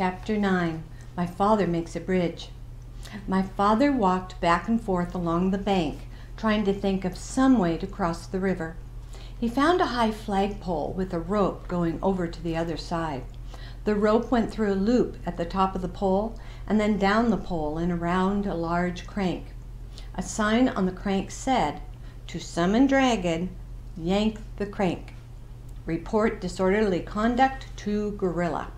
Chapter 9. My Father Makes a Bridge. My father walked back and forth along the bank, trying to think of some way to cross the river. He found a high flagpole with a rope going over to the other side. The rope went through a loop at the top of the pole and then down the pole and around a large crank. A sign on the crank said, "To summon dragon, yank the crank. Report disorderly conduct to gorilla."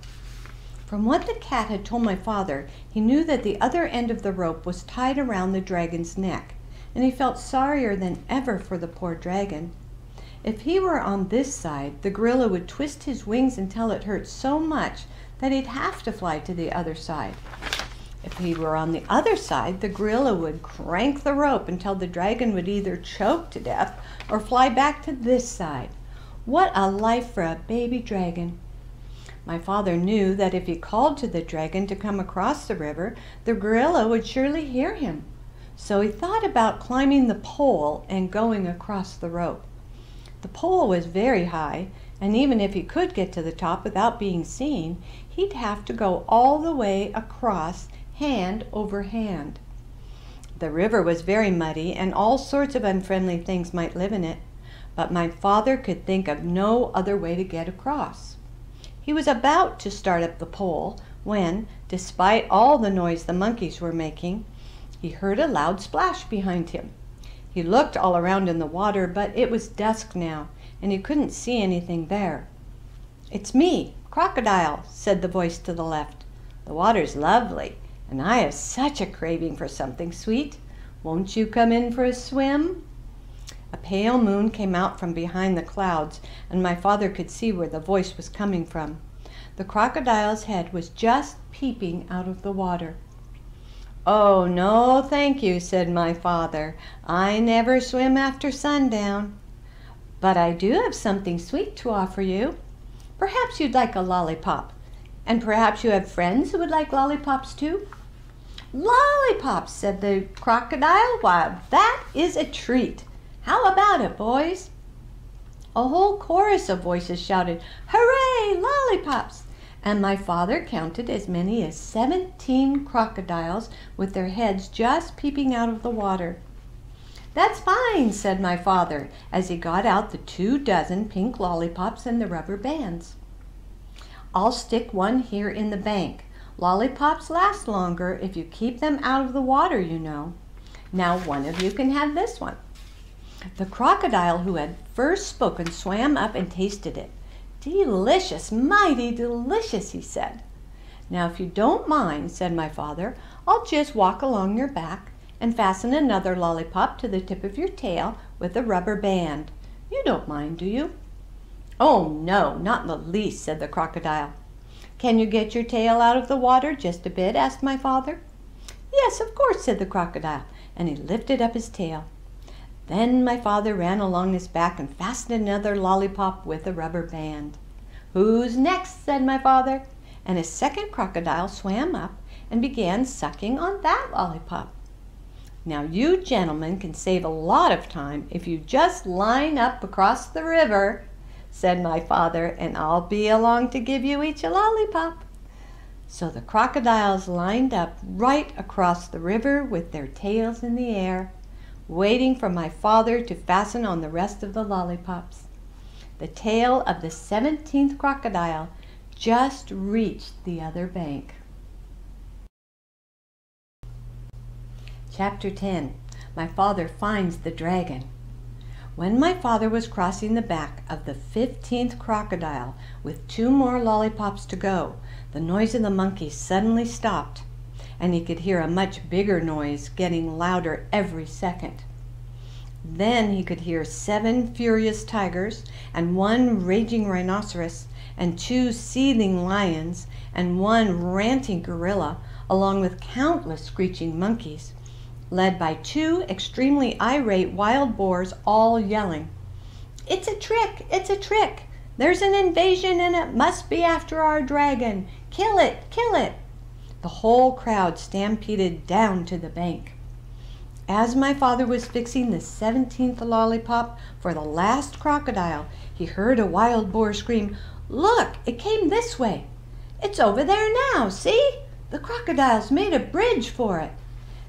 From what the cat had told my father, he knew that the other end of the rope was tied around the dragon's neck, and he felt sorrier than ever for the poor dragon. If he were on this side, the gorilla would twist his wings until it hurt so much that he'd have to fly to the other side. If he were on the other side, the gorilla would crank the rope until the dragon would either choke to death or fly back to this side. What a life for a baby dragon! My father knew that if he called to the dragon to come across the river, the gorilla would surely hear him. So he thought about climbing the pole and going across the rope. The pole was very high, and even if he could get to the top without being seen, he'd have to go all the way across, hand over hand. The river was very muddy, and all sorts of unfriendly things might live in it, but my father could think of no other way to get across. He was about to start up the pole when, despite all the noise the monkeys were making, he heard a loud splash behind him. He looked all around in the water, but it was dusk now, and he couldn't see anything there. "It's me, Crocodile," said the voice to the left. "The water's lovely, and I have such a craving for something sweet. Won't you come in for a swim?" A pale moon came out from behind the clouds, and my father could see where the voice was coming from. The crocodile's head was just peeping out of the water. "Oh, no, thank you," said my father. "I never swim after sundown. But I do have something sweet to offer you. Perhaps you'd like a lollipop. And perhaps you have friends who would like lollipops too?" "Lollipops," said the crocodile. "Why, that is a treat. How about it, boys?" A whole chorus of voices shouted, "Hooray, lollipops!" And my father counted as many as 17 crocodiles with their heads just peeping out of the water. "That's fine," said my father as he got out the 24 pink lollipops and the rubber bands. "I'll stick one here in the bank. Lollipops last longer if you keep them out of the water, you know. Now one of you can have this one." The crocodile who had first spoken swam up and tasted it. "Delicious, mighty delicious," he said. "Now if you don't mind," said my father, "I'll just walk along your back and fasten another lollipop to the tip of your tail with a rubber band. You don't mind, do you?" "Oh no, not in the least," said the crocodile. "Can you get your tail out of the water just a bit?" asked my father. "Yes, of course," said the crocodile, and he lifted up his tail. Then my father ran along his back and fastened another lollipop with a rubber band. "Who's next?" said my father, and a second crocodile swam up and began sucking on that lollipop. "Now you gentlemen can save a lot of time if you just line up across the river," said my father, "and I'll be along to give you each a lollipop." So the crocodiles lined up right across the river with their tails in the air, waiting for my father to fasten on the rest of the lollipops. The tail of the 17th crocodile just reached the other bank. Chapter 10. My Father Finds the Dragon. When my father was crossing the back of the 15th crocodile with 2 more lollipops to go, the noise of the monkeys suddenly stopped, and he could hear a much bigger noise getting louder every second. Then he could hear 7 furious tigers and 1 raging rhinoceros and 2 seething lions and 1 ranting gorilla, along with countless screeching monkeys, led by 2 extremely irate wild boars, all yelling, "It's a trick! It's a trick! There's an invasion and it must be after our dragon! Kill it! Kill it!" The whole crowd stampeded down to the bank. As my father was fixing the 17th lollipop for the last crocodile, he heard a wild boar scream, "Look, it came this way!" It's over there now, see? The crocodile's made a bridge for it."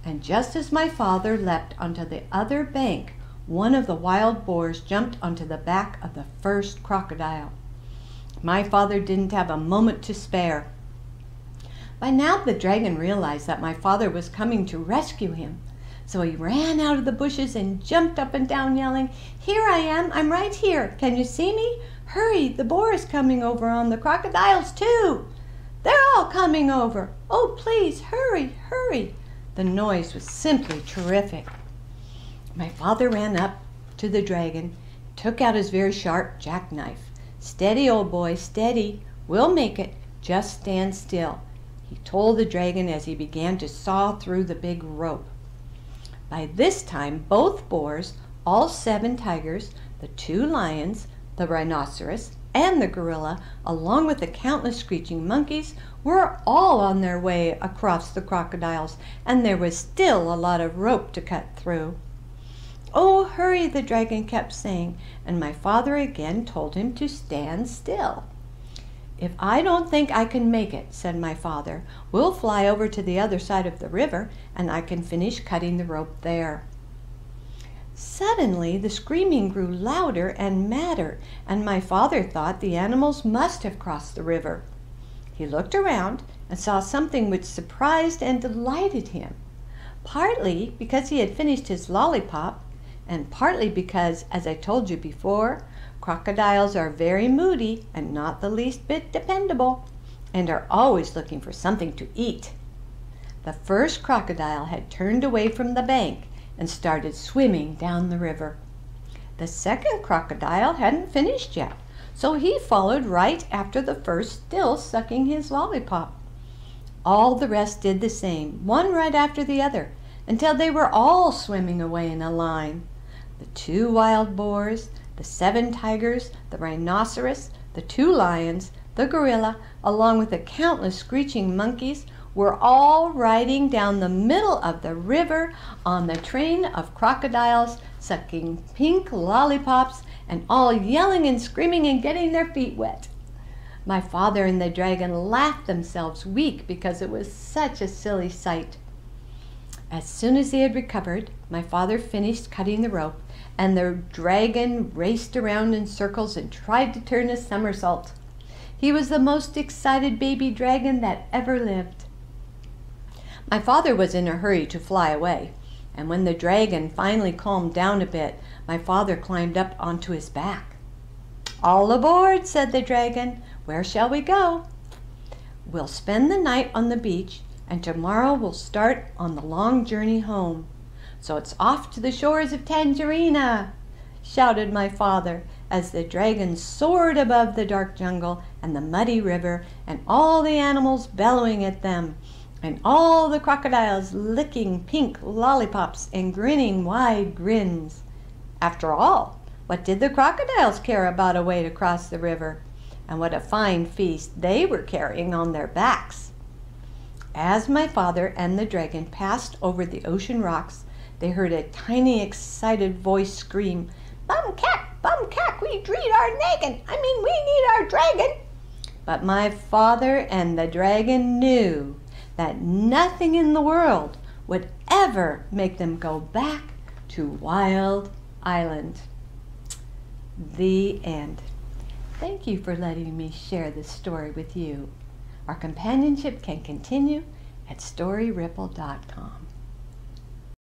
And just as my father leapt onto the other bank, one of the wild boars jumped onto the back of the first crocodile. My father didn't have a moment to spare. By now the dragon realized that my father was coming to rescue him. So he ran out of the bushes and jumped up and down yelling, "Here I am, I'm right here. Can you see me? Hurry, the boar is coming over on the crocodiles too. They're all coming over. Oh, please, hurry, hurry." The noise was simply terrific. My father ran up to the dragon, took out his very sharp jackknife. "Steady, old boy, steady. We'll make it. Just stand still," he told the dragon as he began to saw through the big rope. By this time, both boars, all 7 tigers, the 2 lions, the rhinoceros, and the gorilla, along with the countless screeching monkeys, were all on their way across the crocodiles, and there was still a lot of rope to cut through. "Oh, hurry," the dragon kept saying, and my father again told him to stand still. "If I don't think I can make it," said my father, "we'll fly over to the other side of the river, and I can finish cutting the rope there." Suddenly the screaming grew louder and madder, and my father thought the animals must have crossed the river. He looked around and saw something which surprised and delighted him, partly because he had finished his lollipop, and partly because, as I told you before, crocodiles are very moody and not the least bit dependable, and are always looking for something to eat. The first crocodile had turned away from the bank and started swimming down the river. The second crocodile hadn't finished yet, so he followed right after the first, still sucking his lollipop. All the rest did the same, one right after the other, until they were all swimming away in a line. The 2 wild boars, the 7 tigers, the rhinoceros, the 2 lions, the gorilla, along with the countless screeching monkeys, were all riding down the middle of the river on the train of crocodiles, sucking pink lollipops and all yelling and screaming and getting their feet wet. My father and the dragon laughed themselves weak because it was such a silly sight. As soon as he had recovered, my father finished cutting the rope, and the dragon raced around in circles and tried to turn a somersault. He was the most excited baby dragon that ever lived. My father was in a hurry to fly away, and when the dragon finally calmed down a bit, my father climbed up onto his back. "All aboard," said the dragon. "Where shall we go?" "We'll spend the night on the beach, and tomorrow we'll start on the long journey home. So it's off to the shores of Tangerina," shouted my father as the dragon soared above the dark jungle and the muddy river and all the animals bellowing at them, and all the crocodiles licking pink lollipops and grinning wide grins. After all, what did the crocodiles care about a way to cross the river? And what a fine feast they were carrying on their backs. As my father and the dragon passed over the ocean rocks, they heard a tiny excited voice scream, bum cack, we dreed our naggin', we need our dragon." But my father and the dragon knew that nothing in the world would ever make them go back to Wild Island. The end. Thank you for letting me share this story with you. Our companionship can continue at storyripple.com.